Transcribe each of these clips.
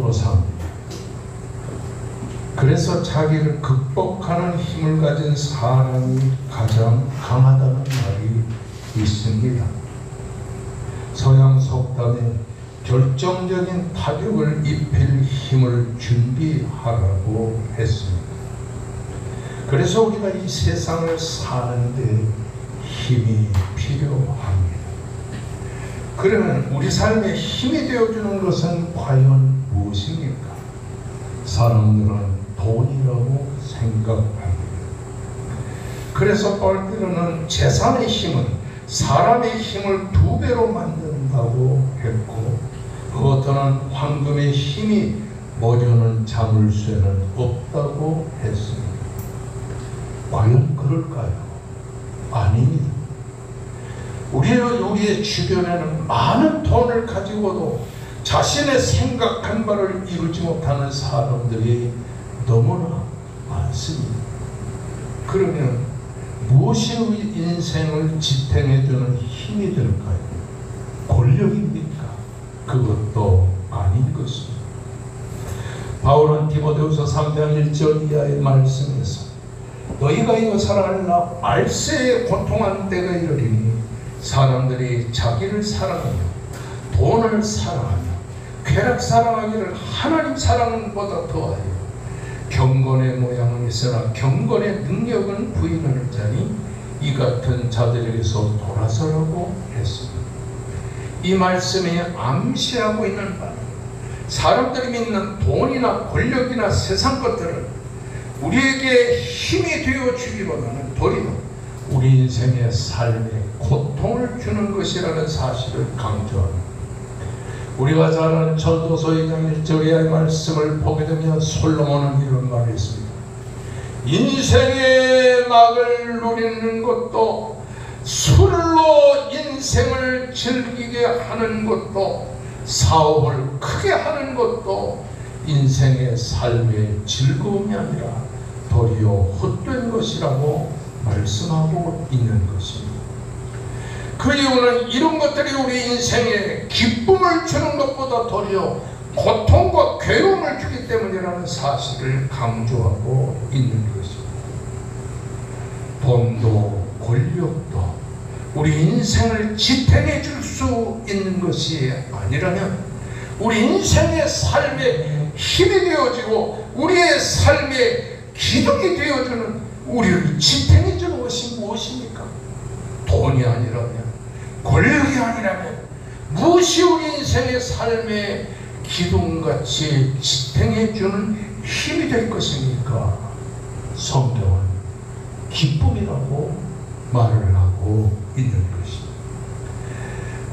힘으로 삽니다. 그래서 자기를 극복하는 힘을 가진 사람이 가장 강하다는 말이 있습니다. 서양 속담에 결정적인 타격을 입힐 힘을 준비하라고 했습니다. 그래서 우리가 이 세상을 사는데 힘이 필요합니다. 그러면 우리 삶에 힘이 되어주는 것은 과연 무엇입니까? 사람들은 돈이라고 생각합니다. 그래서 때로는 재산의 힘은 사람의 힘을 2배로 만든다고 했고, 어떠한 황금의 힘이 모르는 자물쇠는 없다고 했습니다. 과연 그럴까요? 아닙니다. 우리의 주변에는 많은 돈을 가지고도 자신의 생각한 바를 이루지 못하는 사람들이 너무나 많습니다. 그러면 무엇이 우리 인생을 지탱해주는 힘이 될까요? 권력입니까? 그것도 아닌 것입니다. 바울은 디모데후서 3장 1절 이하의 말씀에서 너희가 이것을 알라 말세에 고통한 때가 이르리니 사람들이 자기를 사랑하며 돈을 사랑하며 쾌락 사랑하기를 하나님 사랑보다 더하여 경건의 모양은 있으나 경건의 능력은 부인하는 자니 이 같은 자들에게서 돌아서라고 했습니다. 이 말씀에 암시하고 있는 바는 사람들이 믿는 돈이나 권력이나 세상 것들은 우리에게 힘이 되어주기보다는 도리어 우리 인생의 삶에 고통을 주는 것이라는 사실을 강조합니다. 우리가 잘 아는 전도서 2장 1절의 말씀을 보게 되면 솔로몬은 이런 말을 했습니다. 인생의 막을 누리는 것도 술로 인생을 즐기게 하는 것도 사업을 크게 하는 것도 인생의 삶의 즐거움이 아니라 도리어 헛된 것이라고 말씀하고 있는 것입니다. 그 이유는 이런 것들이 우리 인생에 기쁨을 주는 것보다 도리어 고통과 괴로움을 주기 때문이라는 사실을 강조하고 있는 것입니다. 돈도 권력도 우리 인생을 지탱해 줄 수 있는 것이 아니라면 우리 인생의 삶에 힘이 되어지고 우리의 삶에 기둥이 되어주는 우리를 지탱해 주는 것이 무엇입니까? 돈이 아니라면, 권력이 아니라면 무엇이 우리 인생의 삶에 기둥같이 지탱해 주는 힘이 될 것입니까? 성경은 기쁨이라고 말을 하고 있는 것입니다.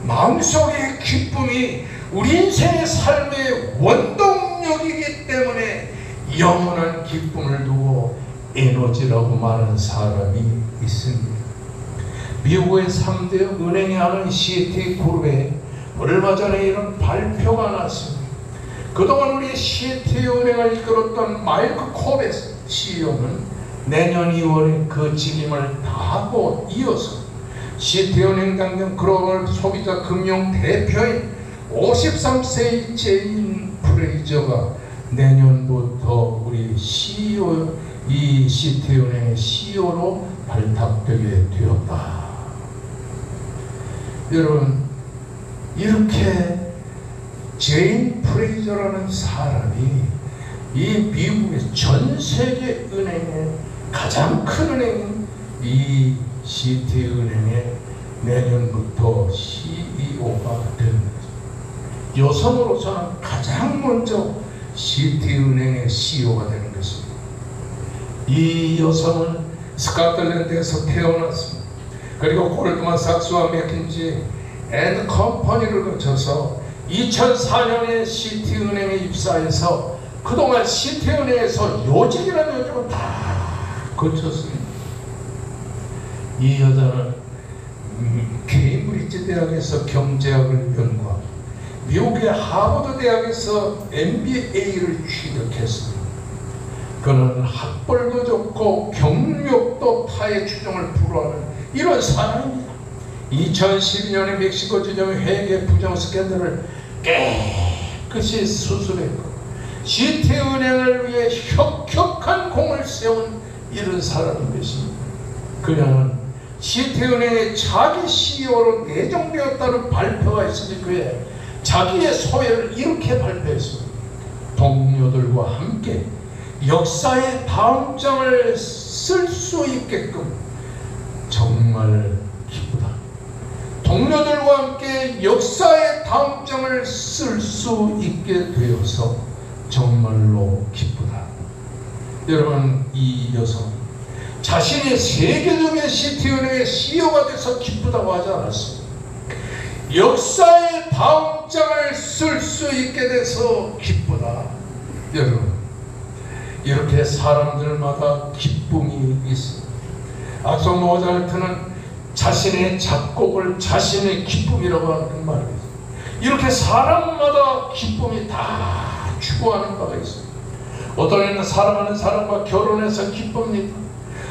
마음속의 기쁨이 우리 인생의 삶의 원동력이기 때문에 영원한 기쁨을 두고 에너지라고 말하는 사람이 있습니다. 미국의 3대 은행이 하는 시티그룹에 얼마 전에 이런 발표가 났습니다. 그동안 우리 시티은행을 이끌었던 마이크 코베스 CEO는 내년 2월에 그 직임을 다하고 이어서 시티은행 당경 글로벌 소비자 금융 대표인 53세의 제인 프레이저가 내년부터 우리 CEO, 이 시티은행의 CEO로 발탁되게 되었다. 여러분, 이렇게 제인 프레이저라는 사람이 이 미국의 전 세계 은행의 가장 큰 은행인 이 시티은행의 내년부터 CEO가 되는 것입니다. 여성으로서는 가장 먼저 시티은행의 CEO가 되는 것입니다. 이 여성은 스코틀랜드에서 태어났습니다. 그리고 골드만삭스와 맥킨지 앤 컴퍼니를 거쳐서 2004년에 시티은행에 입사해서 그동안 시티은행에서 요직이라는 요직을 다 거쳤습니다. 이 여자는 케임브리지 대학에서 경제학을 연구하고 미국의 하버드 대학에서 MBA를 취득했습니다. 그는 학벌도 좋고 경력도 타의 추종을 불허하는 이런 사람입니다. 2012년에 멕시코 지점 회계 부정 스캔들을 깨끗이 수술했고 GT은행을 위해 혁혁한 공을 세운 이런 사람인 것입니다. 그녀는 GT은행의 자기 CEO로 내정되었다는 발표가 있으니 그에 자기의 소회를 이렇게 발표했습니다. 동료들과 함께 역사의 다음 장을 쓸 수 있게끔 정말 기쁘다. 동료들과 함께 역사의 다음 장을 쓸 수 있게 되어서 정말로 기쁘다. 여러분, 이 여성 자신이 세계적인 GT은행의 CEO가 돼서 기쁘다고 하지 않았습니다. 역사의 다음 장을 쓸 수 있게 돼서 기쁘다. 여러분, 이렇게 사람들마다 기쁨이 있습니다. 악성 모자르트는 자신의 작곡을 자신의 기쁨이라고 하는 말이에요. 이렇게 사람마다 기쁨이 다 추구하는 바가 있습니다. 어떤 이는 사랑하는 사람과 결혼해서 기쁩니다.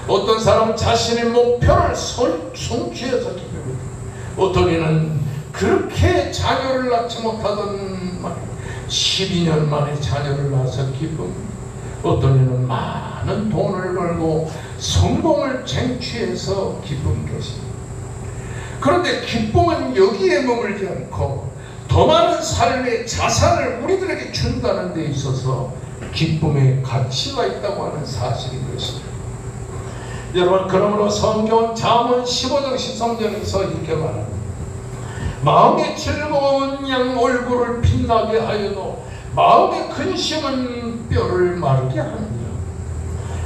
어떤 사람은 자신의 목표를 성취해서 기쁩니다. 어떤 이는 그렇게 자녀를 낳지 못하던 12년 만에 자녀를 낳아서 기쁩니다. 어떤 이는 많은 돈을 벌고 성공을 쟁취해서 기쁜 것입니다. 그런데 기쁨은 여기에 머물지 않고 더 많은 삶의 자산을 우리들에게 준다는 데 있어서 기쁨의 가치가 있다고 하는 사실인 것입니다. 여러분, 그러므로 성경은 잠언 15장 13절에서 이렇게 말합니다. 마음의 즐거운 양 얼굴을 빛나게 하여도 마음의 근심은 뼈를 마르게 하느니라.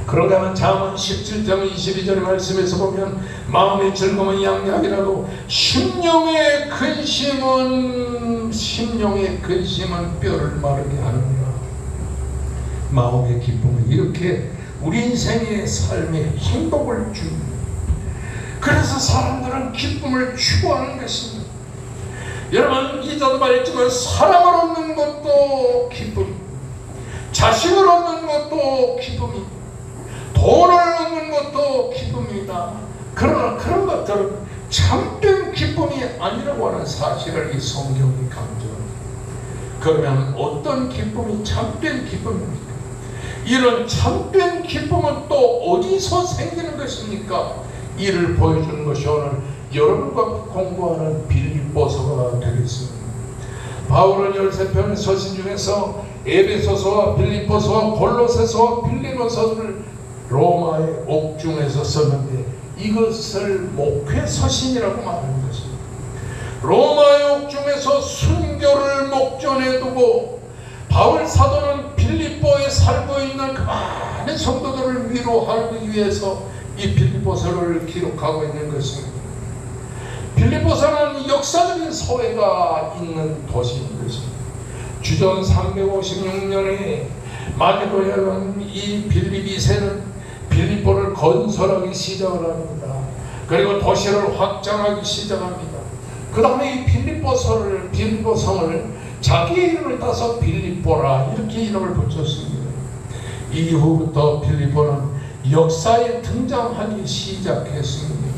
그런가 하면 잠언 17장 22절의 말씀에서 보면 마음의 즐거움은 양약이라도 심령의 근심은 뼈를 마르게 하느니라. 마음의 기쁨은 이렇게 우리 인생의 삶에 행복을 줍니다. 그래서 사람들은 기쁨을 추구하는 것입니다. 여러분, 이전도 말했지만 사랑을 얻는 것도 기쁨, 자식을 얻는 것도 기쁨이, 돈을 얻는 것도 기쁨이다. 그러나 그런 것들은 참된 기쁨이 아니라고 하는 사실을 이 성경이 강조합니다. 그러면 어떤 기쁨이 참된 기쁨입니까? 이런 참된 기쁨은 또 어디서 생기는 것입니까? 이를 보여주는 것이 오늘 여러분과 공부하는 빌립보서가 되겠습니다. 바울은 13편의 서신 중에서 에베소서와 빌립보서와 골로새서와 빌리보서를 로마의 옥중에서 썼는데 이것을 목회 서신이라고 말하는 것입니다. 로마의 옥중에서 순교를 목전에 두고 바울 사도는 빌립보에 살고 있는 그 많은 성도들을 위로하기 위해서 이 빌립보서를 기록하고 있는 것입니다. 빌립보서는 역사적인 소회가 있는 도시인 것입니다. 주전 356년에 마게도냐는 이 빌립 2세는 빌립보를 건설하기 시작을 합니다. 그리고 도시를 확장하기 시작합니다. 그 다음에 이 빌립보성을 자기의 이름을 따서 빌립보라 이렇게 이름을 붙였습니다. 이후부터 빌립보는 역사에 등장하기 시작했습니다.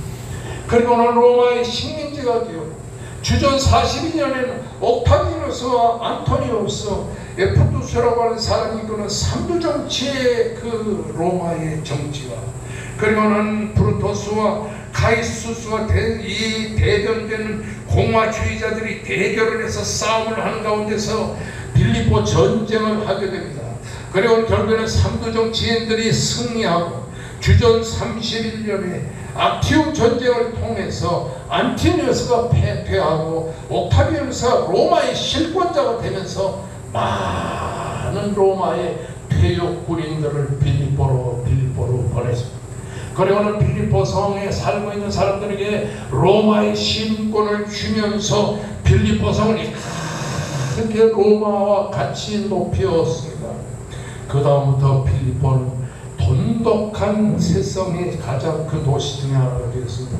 그리고는 로마의 식민지가 되어 주전 42년에는 옥타비누스와 안토니우스 에프두스라고 하는 사람이 이끄는 삼두정치의 그 로마의 정치와 그리고는 브루토스와 카이수스와 이 대변되는 공화주의자들이 대결을 해서 싸움을 하는 가운데서 빌립보 전쟁을 하게 됩니다. 그리고 결국에는 삼두정치인들이 승리하고 주전 31년에 악티움 전쟁을 통해서 안티니우스가 패하고 옥타비누스가 로마의 실권자가 되면서 많은 로마의 퇴역 군인들을 빌립보로 보냈습니다. 그리고는 빌립보 성에 살고 있는 사람들에게 로마의 신권을 주면서 빌립보 성을 이렇게 로마와 같이 높였습니다. 그 다음부터 빌립보는 돈독한 세성의 가장 큰 도시 중에 하나가 되었습니다.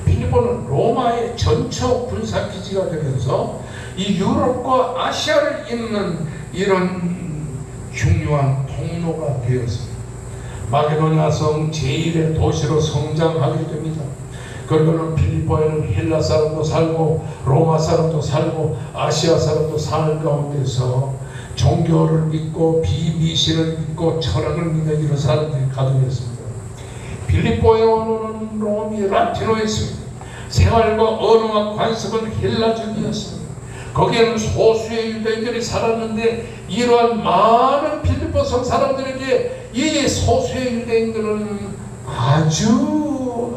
빌립보는 로마의 전처 군사기지가 되면서 이 유럽과 아시아를 잇는 이런 중요한 통로가 되었습니다. 마게도냐 성 제1의 도시로 성장하게 됩니다. 그리고는 빌립보에는 헬라 사람도 살고 로마 사람도 살고 아시아 사람도 사는 가운데서 종교를 믿고 비미신을 믿고 철학을 믿는 이런 사람들이 가득했습니다. 빌립보에 오는 롬이 라틴어였습니다. 생활과 언어와 관습은 헬라적이었습니다. 거기에는 소수의 유대인들이 살았는데 이러한 많은 빌립보 성 사람들에게 이 소수의 유대인들은 아주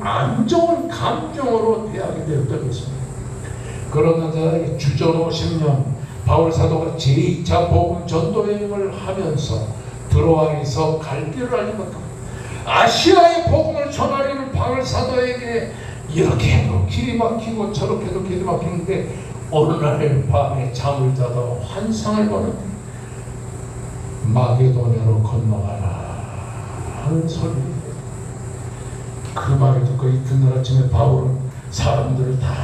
안 좋은 감정으로 대하게 되었던 것입니다. 그러나 주전 50년 바울 사도가 제2차 복음 전도 여행을 하면서 들어와서 갈 길을 알리고 아시아의 복음을 전하려는 바울 사도에게 이렇게 해도 길이 막히고 저렇게 해도 길이 막히는데 어느 날 밤에 잠을 자다 환상을 보는데 마게도냐로 건너가라 하는 소리입니다. 그 말을 듣고 이튿날 아침에 바울은 사람들을 다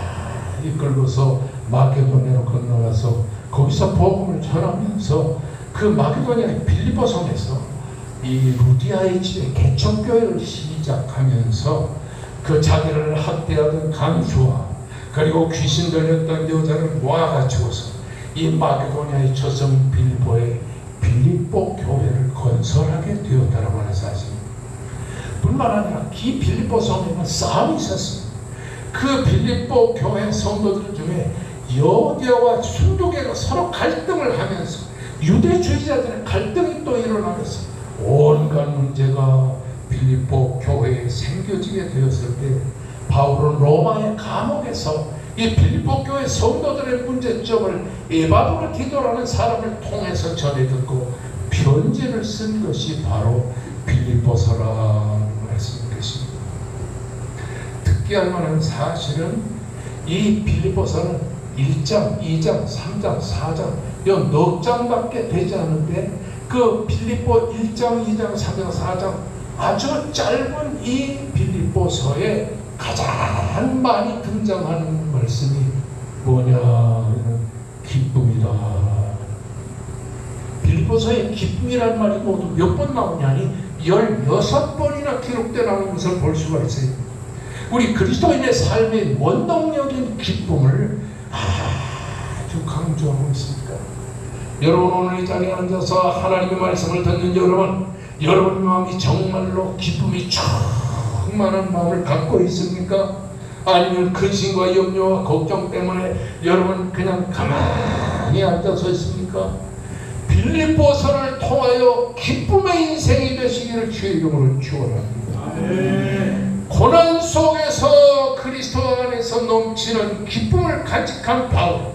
이끌고서 마게도냐로 건너가서 거기서 복음을 전하면서 그 마게도냐의 빌립보 성에서 이 루디아의 집에 개척교회를 시작하면서 그 자기를 학대하던 간수와 그리고 귀신 들렸던 여자를 모아가지고서 이 마게도냐의 초성 빌립보에 빌립보 교회를 건설하게 되었다라고 하는 사실입니다. 뿐만 아니라 이 빌립보 성에는 싸움이 있었습니다. 그 빌립보 교회 성도들 중에 여교와 순교계가 서로 갈등을 하면서 유대주의자들의 갈등이 또 일어나면서 온갖 문제가 빌립보 교회에 생겨지게 되었을 때 바울은 로마의 감옥에서 이 빌립보 교회 성도들의 문제점을 에바브로 디도라는 사람을 통해서 전해 듣고 편지를 쓴 것이 바로 빌립보서라는 말씀이십니다. 특기할 만한 사실은 이 빌립보서는 1장, 2장, 3장, 4장 이 4장밖에 되지 않은데 그 빌립보 1장, 2장, 3장, 4장 아주 짧은 이 빌립보서에 가장 많이 등장하는 말씀이 뭐냐? 기쁨이다. 빌립보서에 기쁨이란 말이 모두 몇 번 나오냐니 16번이나 기록되는 것을 볼 수가 있어요. 우리 그리스도인의 삶의 원동력인 기쁨을 아주 강조하고 있습니다. 여러분 오늘 이 자리에 앉아서 하나님의 말씀을 듣는 여러분 마음이 정말로 기쁨이 충만한 마음을 갖고 있습니까? 아니면 근심과 염려와 걱정 때문에 여러분 그냥 가만히 앉아서 있습니까? 빌립보서를 통하여 기쁨의 인생이 되시기를 주의 이름으로 축원합니다. 고난 속에서 그리스도 안에서 넘치는 기쁨을 간직한 바울,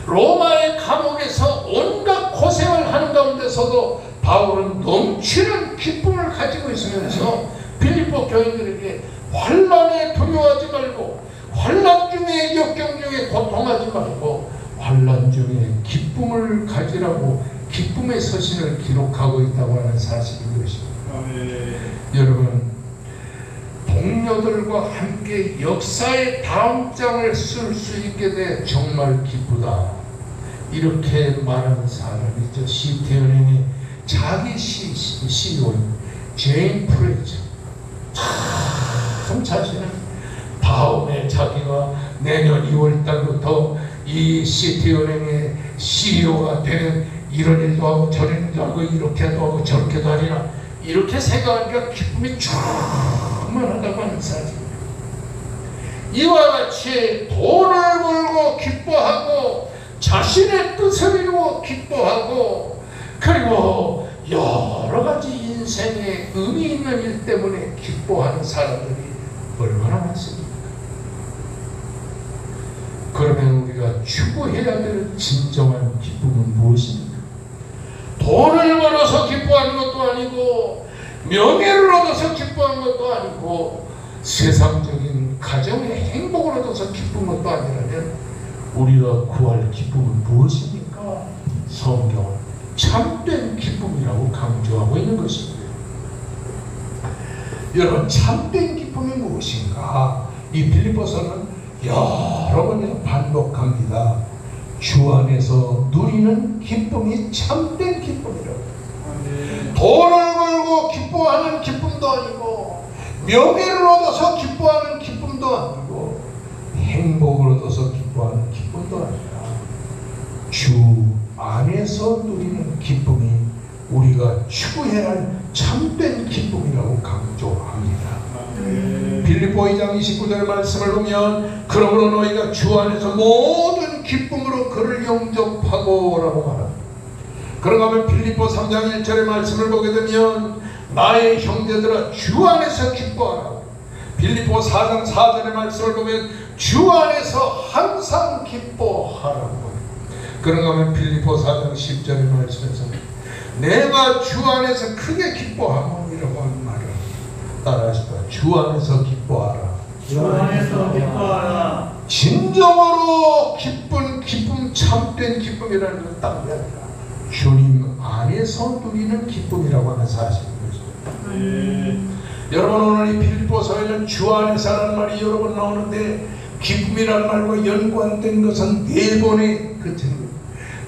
로마의 감옥에서 온갖 고생을 하는 가운데서도 바울은 넘치는 기쁨을 가지고 있으면서 빌립보 교인들에게 환난에 두려워하지 말고, 환난 중에 역경 중에 고통하지 말고 환난 중에 기쁨을 가지라고 기쁨의 서신을 기록하고 있다고 하는 사실인 것입니다. 여러분, 동료들과 함께 역사의 다음 장을 쓸 수 있게 돼 정말 기쁘다. 이렇게 말하는 사람이죠. 시티은행의 자기 CEO인 제인 프레이저. 참 자신은 다음에 자기가 내년 2월달부터 이 시티은행의 CEO가 되는 이런 일도 하고 저런 일도 하고 이렇게도 하고 저렇게도 하리라 이렇게 생각하니까 기쁨이 충만하다고 하는 사실입니다. 이와 같이 돈을 벌고 기뻐하고 자신의 뜻을 이루고 기뻐하고 그리고 여러 가지 인생에 의미 있는 일 때문에 기뻐하는 사람들이 얼마나 많습니까? 그러면 우리가 추구해야 될 진정한 기쁨은 무엇입니까? 돈을 벌어서 기뻐하는 것도 아니고 명예를 얻어서 기뻐하는 것도 아니고 세상적인 가정의 행복을 얻어서 기쁜 것도 아니라면 우리가 구할 기쁨은 무엇입니까? 성경은 참된 기쁨이라고 강조하고 있는 것입니다. 여러분, 참된 기쁨이 무엇인가? 이 빌립보서는 여러 번 반복합니다. 주 안에서 누리는 기쁨이 참된 기쁨이라고. 돈을 벌고 기뻐하는 기쁨도 아니고 명예를 얻어서 기뻐하는 기쁨도 아니고 행복을 얻어서 기뻐하는 기쁨도 아니라 주 안에서 누리는 기쁨이 우리가 추구해야 할 참된 기쁨이라고 강조합니다. 빌립보 2장 29절 말씀을 보면 그러므로 너희가 주 안에서 모든 기쁨으로 그를 영접하고 라고 말합니다. 그런가 하면 빌립보 3장 1절의 말씀을 보게 되면 나의 형제들아 주 안에서 기뻐하라. 빌립보 4장 4절의 말씀을 보면 주 안에서 항상 기뻐하라고. 그런가 하면 빌립보 4장 10절의 말씀에서 내가 주 안에서 크게 기뻐하노니라고 하는 말을 따라하시다. 주 안에서 기뻐하라. 주 안에서 기뻐하라. 진정으로 기쁨, 참된 기쁨이라는 건 딴 게 아니라 주님 안에서 누리는 기쁨이라고 하는 사실입니다. 여러분, 오늘 이 빌립보서에는 주 안에서라는 말이 여러 번 나오는데 기쁨이라는 말과 연관된 것은 4번에 그쳐집니다.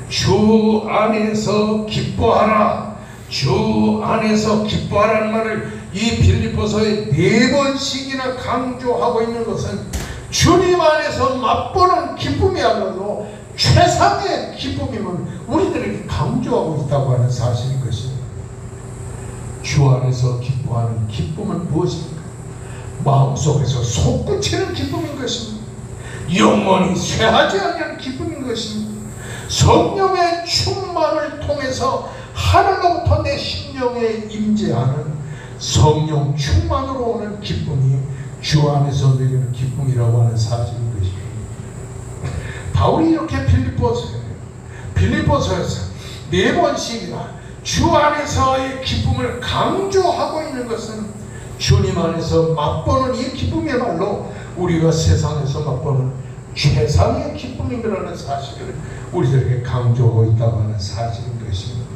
주 안에서 기뻐하라. 주 안에서 기뻐하라는 말을 이 빌립보서에 4번씩이나 강조하고 있는 것은 주님 안에서 맛보는 기쁨이야말로 최상의 기쁨임을 우리들에게 강조하고 있다고 하는 사실인 것입니다. 주 안에서 기뻐하는 기쁨은 무엇입니까? 마음속에서 솟구치는 기쁨인 것입니다. 영원히 쇠하지 않는 기쁨인 것입니다. 성령의 충만을 통해서 하늘로부터 내 심령에 임재하는 성령 충만으로 오는 기쁨이 주 안에서 누리는 기쁨이라고 하는 사실인 것입니다. 바울이 이렇게 빌립보서에서 4번씩이나 주 안에서의 기쁨을 강조하고 있는 것은 주님 안에서 맛보는 이 기쁨이야말로 우리가 세상에서 맛보는 최상의 기쁨이라는 사실을 우리들에게 강조하고 있다고 하는 사실인 것입니다.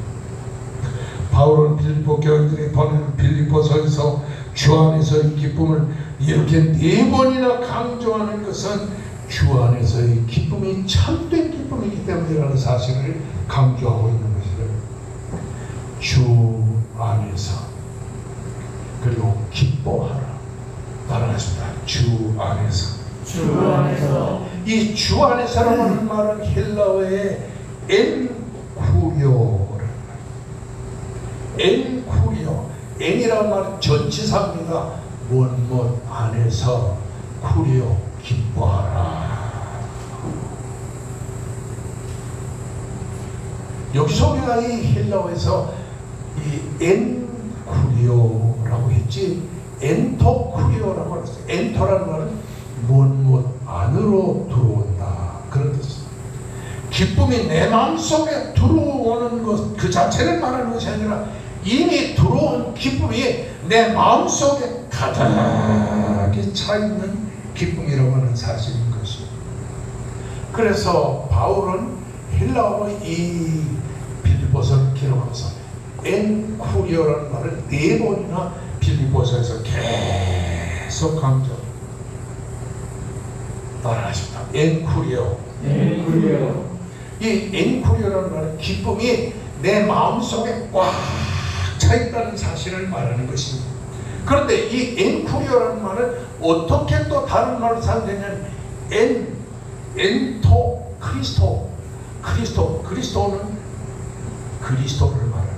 바울은 빌립보 교인들이 보낸 빌립보서에서 주 안에서의 기쁨을 이렇게 4번이나 강조하는 것은 주 안에서의 기쁨이 참된 기쁨이기 때문이라는 사실을 강조하고 있는 것이죠. 주 안에서 그리고 기뻐하라. 따라하십니다. 주 안에서. 주 안에서. 이 주 안에서라고 하는 말은 헬라어의 엔쿠리오라는 말. 엔쿠리오. 엔이라는 말은 전치사입니다. 무엇 안에서 쿠리오 기뻐하라. 여기서 우리가 이 헬라어에서 이 엔쿠리오라고 했지 엔토쿠리오라고 했어요. 엔토라는 말은 무엇 안으로 들어온다 그런 뜻입니다. 기쁨이 내 마음속에 들어오는 것 그 자체를 말하는 것이 아니라 이미 들어온 기쁨이 내 마음속에 가득히 차있는 기쁨이라고 하는 사실인 것입니다. 그래서 바울은 헬라어로 이 빌립보서를 기록하면서 엔쿠리오라는 말을 4번이나 빌립보서에서 계속 강조합니다. 따라하십니다. 엔쿠리오. 이 엔쿠리오라는 말은 기쁨이 내 마음속에 꽉 차있다는 사실을 말하는 것입니다. 그런데 이 엔쿠리오라는 말은 어떻게 또 다른 말로 사용되냐면 엔토 그리스도는 그리스도를 말합니다.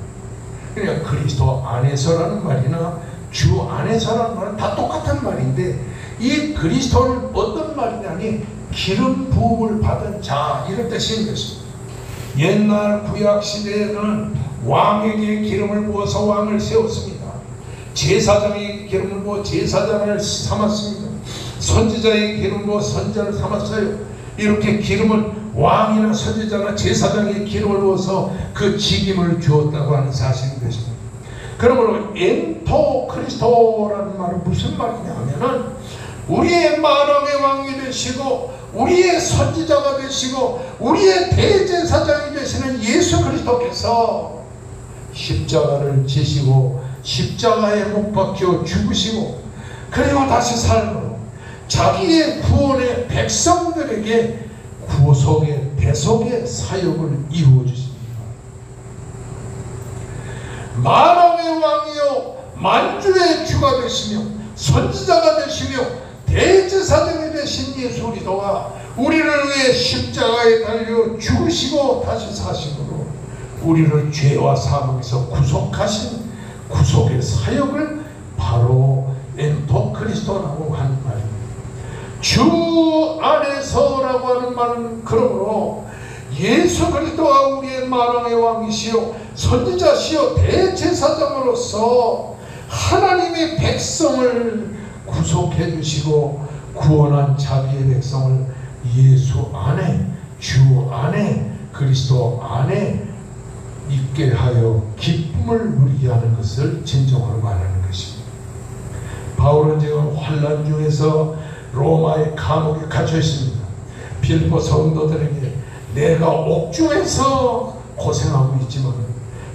그러니까 그리스도 안에서라는 말이나 주 안에서라는 말은 다 똑같은 말인데 이 그리스도는 어떤 말이냐니 기름 부음을 받은 자 이런 뜻인 것입니다. 옛날 구약 시대에는 왕에게 기름을 부어서 왕을 세웠습니다. 제사장에게 기름을 부어 제사장을 삼았습니다. 선지자에게 기름을 부어 선지자를 삼았어요. 이렇게 기름은 왕이나 선지자나 제사장에게 기름을 부어서 그 직임을 주었다고 하는 사실인 것입니다. 그러므로 엔토 그리스도라는 말은 무슨 말이냐 하면은 우리의 만왕의 왕이 되시고 우리의 선지자가 되시고 우리의 대제사장이 되시는 예수 그리스도께서 십자가를 지시고 십자가에 못 박혀 죽으시고 그리고 다시 삶으로 자기의 구원의 백성들에게 구속의 대속의 사역을 이루어 주십니다. 만왕의 왕이요 만주의 주가 되시며 선지자가 되시며 대제사장이 되신 예수 그리스도가 우리를 위해 십자가에 달려 죽으시고 다시 사심으로 우리를 죄와 사망에서 구속하신 구속의 사역을 바로 엔토 그리스도라고 하는 말입니다. 주 안에서라고 하는 말은 그러므로 예수 그리스도가 우리의 만왕의 왕이시요 선지자시요 대제사장으로서 하나님의 백성을 구속해 주시고 구원한 자기의 백성을 예수 안에, 주 안에, 그리스도 안에 있게 하여 기쁨을 누리게 하는 것을 진정으로 말하는 것입니다. 바울은 지금 환난 중에서 로마의 감옥에 갇혀 있습니다. 빌립보 성도들에게 내가 옥중에서 고생하고 있지만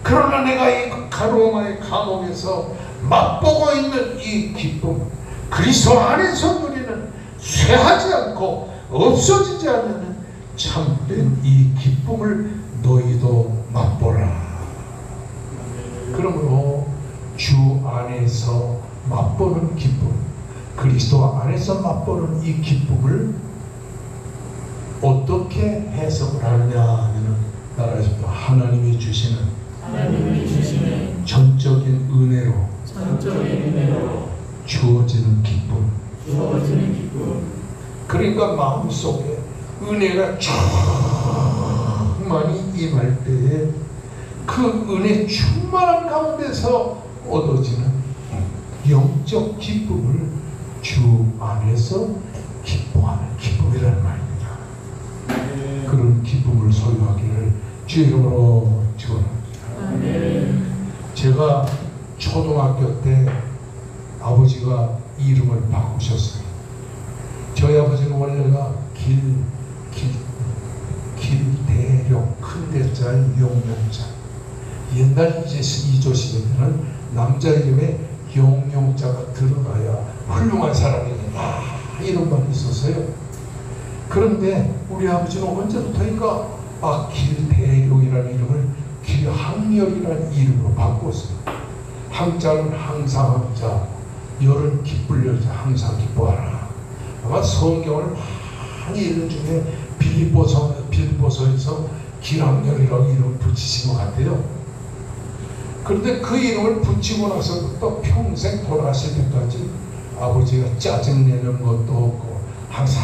그러나 내가 이 로마의 감옥에서 맛보고 있는 이 기쁨, 그리스도 안에서 누리는 쇠하지 않고 없어지지 않는 참된 이 기쁨을 너희도 맛보라. 그러므로 주 안에서 맛보는 기쁨, 그리스도 안에서 맛보는 이 기쁨을 어떻게 해석을 하느냐 하면 따라하십시오. 하나님이 주시는 전적인 은혜로 주어지는 기쁨. 그러니까 마음속에 은혜가 충만히 임할 때에 그 은혜 충만한 가운데서 얻어지는 영적 기쁨을 주 안에서 기뻐하는 기쁨이라는 말입니다. 그런 기쁨을 소유하기를 주의 이름으로 축원합니다. 제가 초등학교 때 아버지가 이름을 바꾸셨어요. 저희 아버지는 원래가 길대룡, 큰 대자의 용용자. 옛날 이조식에는 남자 이름에 용용자가 들어가야 훌륭한 사람이다 이름만 있었어요. 그런데 우리 아버지는 언제부터인가 길대룡이라는 이름을 길항렬이라는 이름으로 바꿨어요. 항자는 항상 항자, 열은 기쁠 열자, 항상 기뻐하라. 아마 성경을 많이 읽은 중에 빌립보서에서 길항렬이라고 이름을 붙이신 것 같아요. 그런데 그 이름을 붙이고 나서부터 평생 돌아가실 때까지 아버지가 짜증내는 것도 없고 항상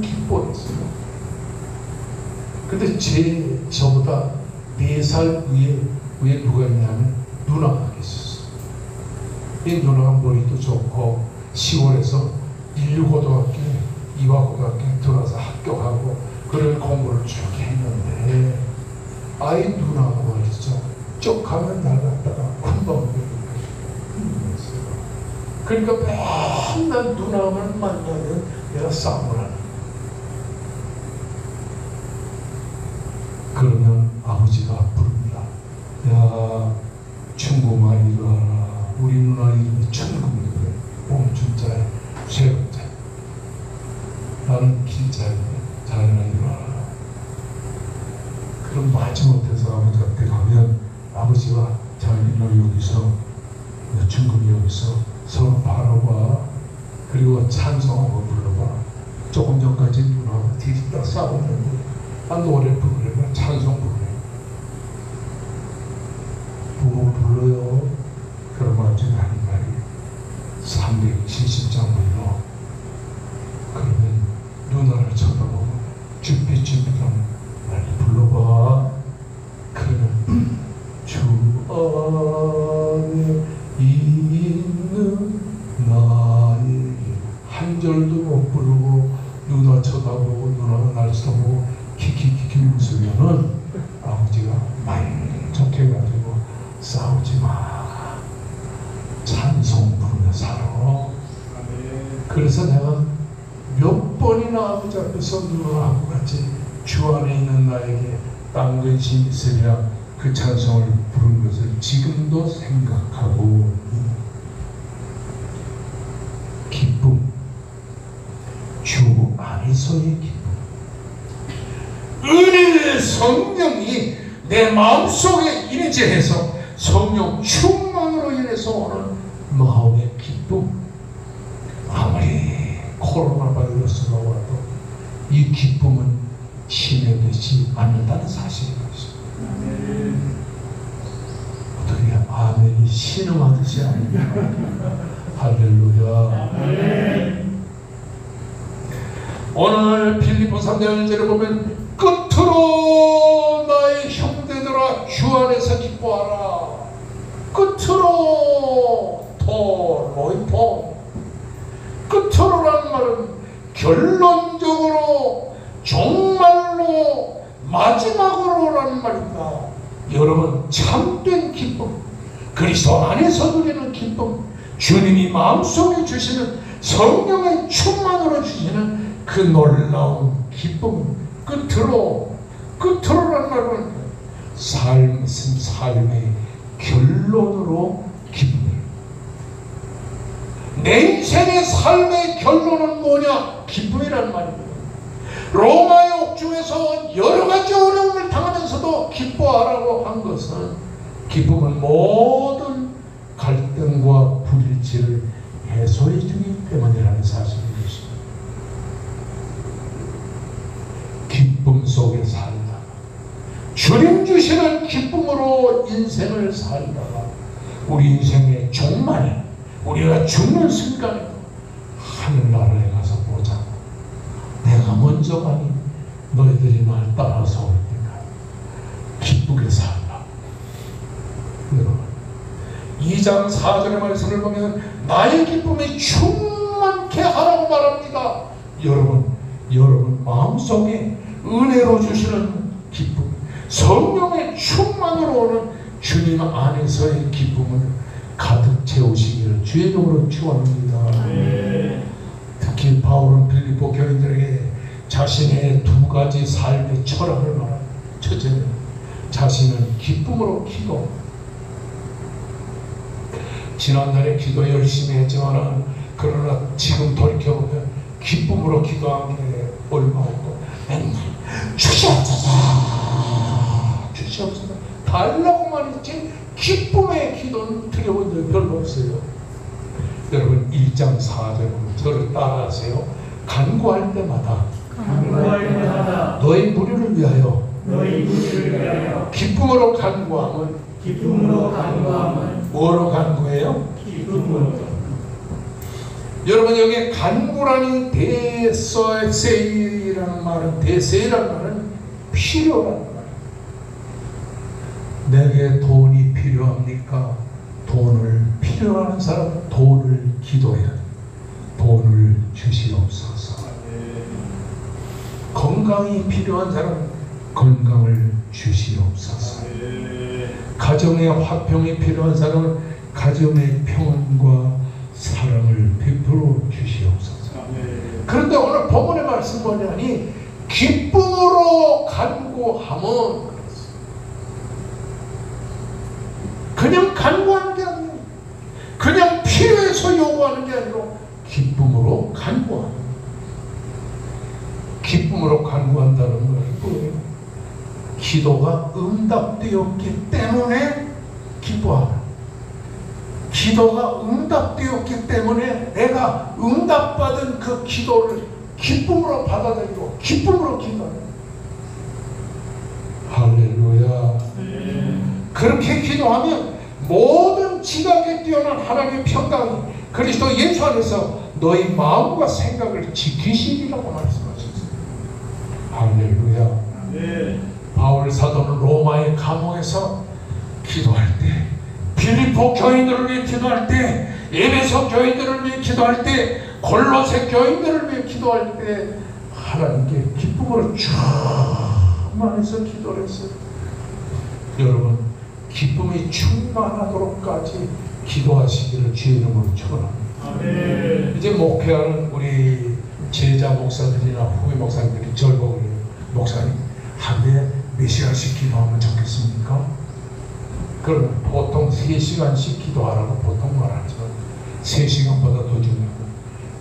기뻐했어요. 근데 저보다 4살 위에 누가 있냐면 누나가 있었어요. 이 누나가 머리도 좋고 시골에서 인류고등학교에 이화고등학교에 들어와서 합격하고 그런 공부를 쭉 했는데 아이 누나가 말이죠. 쭉 하면 나갔다가 금방 했어요. 그러니까 맨날 누나만 만나면 내가 싸움을 하는 거예요. 그러면 아버지가 부릅니다. 야, 충고마 일어나라. 우리 누나 이름이 천금이거든. 멈춘자에 쇠금자. 나는 길자인데 자네가 일어나라. 그럼 마지못해서 아버지한테 가면 아버지가 자네 너 여기서 충금이 여기서 서로 바라봐. 그리고 찬송하고 불러봐. 조금 전까지 누나가 뒤집다 싸웠는데 노래 부르려면 찬송 부르래요. 뭐 불러요? 그러면 아주 하는 말이 370장 불러. 그러면 누나를 쳐다보고 준비좀 많이 불러봐. 그러면 주 안에 있는 나에게 한 절도 못 부르고 누나 쳐다보고 누나가 날 쳐다보고 키키키키 웃으면은 아버지가 만족해가지고 싸우지 마. 찬송 부르며 살아. 그래서 내가 몇 번이나 아버지 앞에서 누나하고 같이 주 안에 있는 나에게 딴 것이 있으랴 그 찬송을 부른 것을 지금도 생각하고 기쁨, 주 안에서의 기쁨. 은혜의 성령이 내 마음속에 임재해서 성령 충만으로 인해서 오는 마음의 기쁨. 아무리 코로나 바이러스가 와도 이 기쁨은 침해되지 않는다는 사실인 것입니다. 어떻게 아멘이 신음하듯이 아닙니까? 할렐루야. 오늘 빌립보 3장 1절에 보면 끝으로 나의 형제들아 주 안에서 기뻐하라. 끝으로 더 로이포. 끝으로라는 말은 결론적으로 정말로 마지막으로라는 말입니다. 여러분 참된 기쁨, 그리스도 안에서 누리는 기쁨, 주님이 마음속에 주시는 성령의 충만으로 주시는 그 놀라운 기쁨, 끝으로라는 말은 삶의 결론으로 기쁨이에요. 내 인생의 삶의 결론은 뭐냐? 기쁨이라는 말입니다. 로마의 옥중에서 여러 가지 어려움을 당하면서도 기뻐하라고 한 것은 기쁨은 모든 갈등과 불일치를 해소해 주기 때문이라는 사실인 것입니다. 기쁨 속에 살다가 주님 주시는 기쁨으로 인생을 살다가 우리 인생의 종말에 우리가 죽는 순간에 하늘나라에 가서 보자. 내가 먼저 가니 너희들이 날 따라서 올 때까지 기쁘게 살라. 여러분 2장 4절의 말씀을 보면 나의 기쁨이 충만케 하라고 말합니다. 여러분 마음속에 은혜로 주시는 기쁨, 성령의 충만으로 오는 주님 안에서의 기쁨을 가득 채우시기를 주의 이름으로 축원합니다. 특히 바울은 빌립보 교인들에게 자신의 두 가지 삶의 철학을 말합니다. 첫째는 자신은 기쁨으로 기도. 지난날에 기도 열심히 했지만 그러나 지금 돌이켜보면 기쁨으로 기도한 게 얼마 없고 맨날 주시옵소서 달라고만 했지 기쁨의 기도는 드려본 적이 별로 없어요. 여러분 1장 4절은 저를 따라하세요. 간구할 때마다 너의 무리를 위하여 기쁨으로 간구하면 뭐로 간구해요? 기쁨으로. 여러분 여기 간구라는 대세이라는 말은 필요라는 말. 내게 돈이 필요합니까? 필요한 사람은 돈을 기도해야 돼. 돈을 주시옵소서. 건강이 필요한 사람은 건강을 주시옵소서. 가정의 화평이 필요한 사람은 가정의 평안과 사랑을 베풀어 주시옵소서. 그런데 오늘 본문의 말씀 뭐냐니 기쁨으로 간구하면 그냥 간구하는 게 아니에요. 그냥 필요해서 요구하는 게 아니라 기쁨으로 간구하는 거예요. 기쁨으로 간구한다는 것은 뭐예요? 기도가 응답되었기 때문에 기뻐하라. 기도가 응답되었기 때문에 내가 응답받은 그 기도를 기쁨으로 받아들이고 기쁨으로 기도하라. 할렐루야. 그렇게 기도하면 모든 지각에 뛰어난 하나님의 평강이 그리스도 예수 안에서 너희 마음과 생각을 지키시리라고 말씀하셨어요. 할렐루야. 바울 사도는 로마의 감옥에서 기도할 때, 빌립보 교인들을 위해 기도할 때, 에베소 교인들을 위해 기도할 때, 골로새 교인들을 위해 기도할 때 하나님께 기쁨으로 충만해서 기도를 했어요. 여러분 기쁨이 충만하도록까지 기도하시기를 주의 이름으로 축원합니다. 이제 목회하는 우리 제자 목사들이나 후배 목사님들이 절 보고 목사님 하루에 몇 시간씩 기도하면 좋겠습니까? 그러면 보통 3시간씩 기도하라고 보통 말하죠. 3시간보다 더 중요하고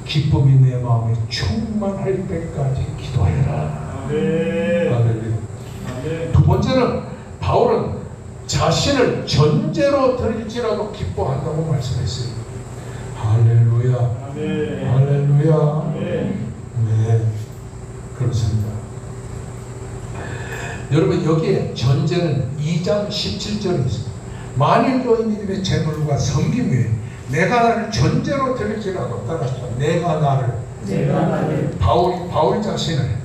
기쁨이 내 마음에 충만할 때까지 기도해라. 두 번째는 바울은 자신을 전제로 드릴지라도 기뻐한다고 말씀했어요. 할렐루야. 할렐루야. 네. 그래서 여러분 여기에 전제는 2장 17절에 있습니다. 만일 너희 믿음의 재물과 섬김 외에 내가 나를 전제로 드릴지라도 따라서 내가 나를 바울 자신을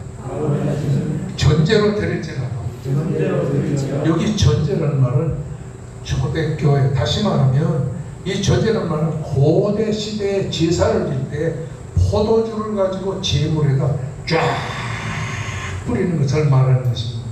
전제로 드릴지라도 여기 전제라는 말은 초대교회 다시 말하면 이 전제라는 말은 고대 시대에 제사를 드릴 때 포도주를 가지고 제물에다 쫙 뿌리는 것을 말하는 것입니다.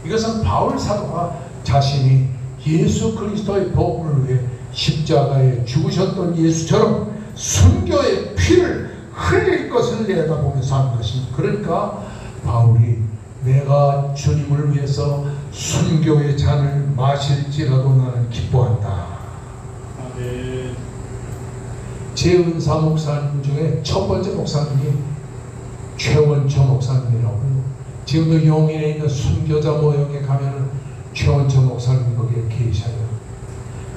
이것은 바울 사도가 자신이 예수 그리스도의 복음을 위해 십자가에 죽으셨던 예수처럼 순교의 피를 흘릴 것을 내다보면서 한 것입니다. 그러니까 바울이 내가 주님을 위해서 순교의 잔을 마실지라도 나는 기뻐한다. 제은사 목사님 중에 첫 번째 목사님이 최원초 목사님이라고, 지금도 용인에 있는 순교자 모형에 가면은 최원초 목사님이 거기에 계셔요.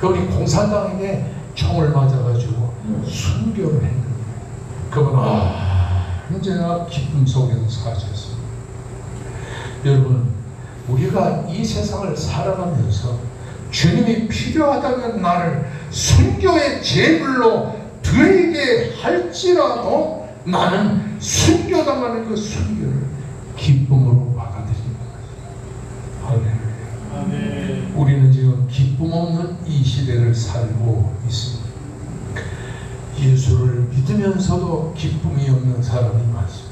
거기 공산당에게 총을 맞아가지고 순교를 했는데 그분은 언제나 기쁨 속에서 사셨습니다. 여러분, 우리가 이 세상을 살아가면서 주님이 필요하다면 나를 순교의 제물로 드리게 할지라도 나는 순교당하는 그 순교를 기쁨으로 받아들이는 것입니다. 할렐루야. 아멘. 우리는 지금 기쁨 없는 이 시대를 살고 있습니다. 예수를 믿으면서도 기쁨이 없는 사람이 많습니다.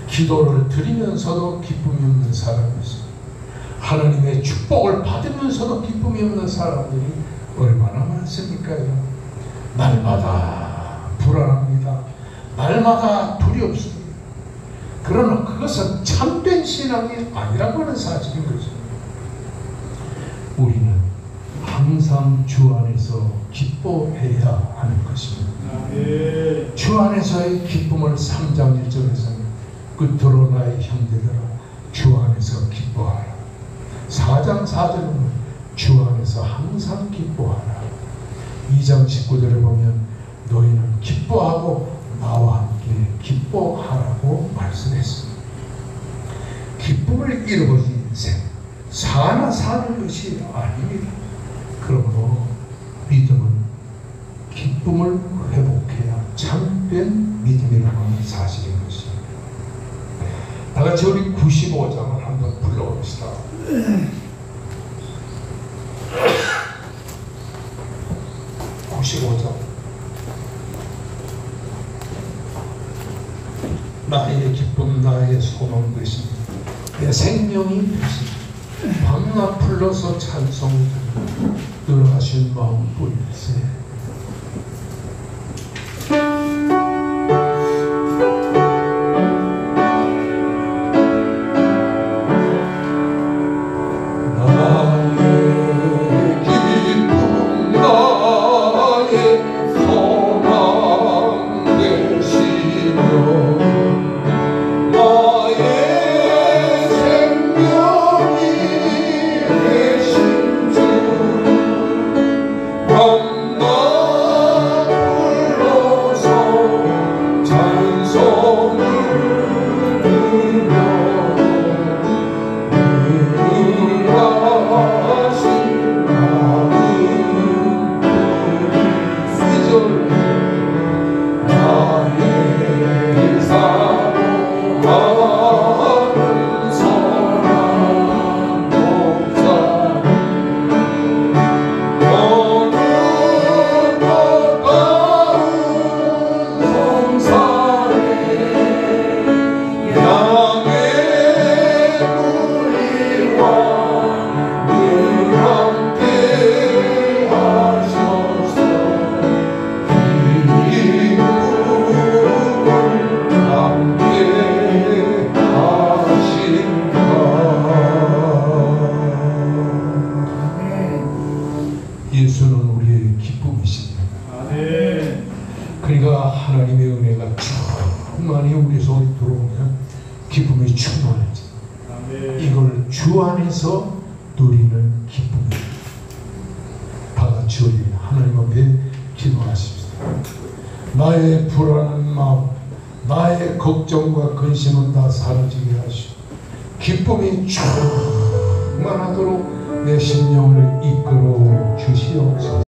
기도를 드리면서도 기쁨이 없는 사람이 있습니다. 하나님의 축복을 받으면서도 기쁨이 없는 사람들이 얼마나 많습니까? 날마다 불안합니다. 날마다 두렵습니다. 그러나 그것은 참된 신앙이 아니라고 하는 사실인 것입니다. 우리는 항상 주 안에서 기뻐해야 하는 것입니다. 주 안에서의 기쁨을 3장 1절에서는 끝으로 나의 형제들아 주 안에서 기뻐하라. 4장 4절은 주 안에서 항상 기뻐하라. 2장 19절에 보면 너희는 기뻐하고 나와 함께 기뻐하라고 말씀했습니다. 기쁨을 잃어버린 인생 사나 사는 것이 아닙니다. 그러므로 믿음은 기쁨을 회복해야 참된 믿음이라고 하는 사실인 것입니다. 다 같이 우리 95장을 한번 불러봅시다. 95장. 나의 기쁨 나의 소망 되시니 내 생명이 되시니 밤낮 불러서 찬송 늘 하신 마음 뿐일세. 그러니까 하나님의 은혜가 충만히 우리 속에 들어오면 기쁨이 충만해져. 이걸 주 안에서 누리는 기쁨입니다. 다 같이 우리 하나님 앞에 기도하십시다. 나의 불안한 마음, 나의 걱정과 근심은 다 사라지게 하시고 기쁨이 충만히 평안하도록 내 심령을 이끌어 주시옵소서.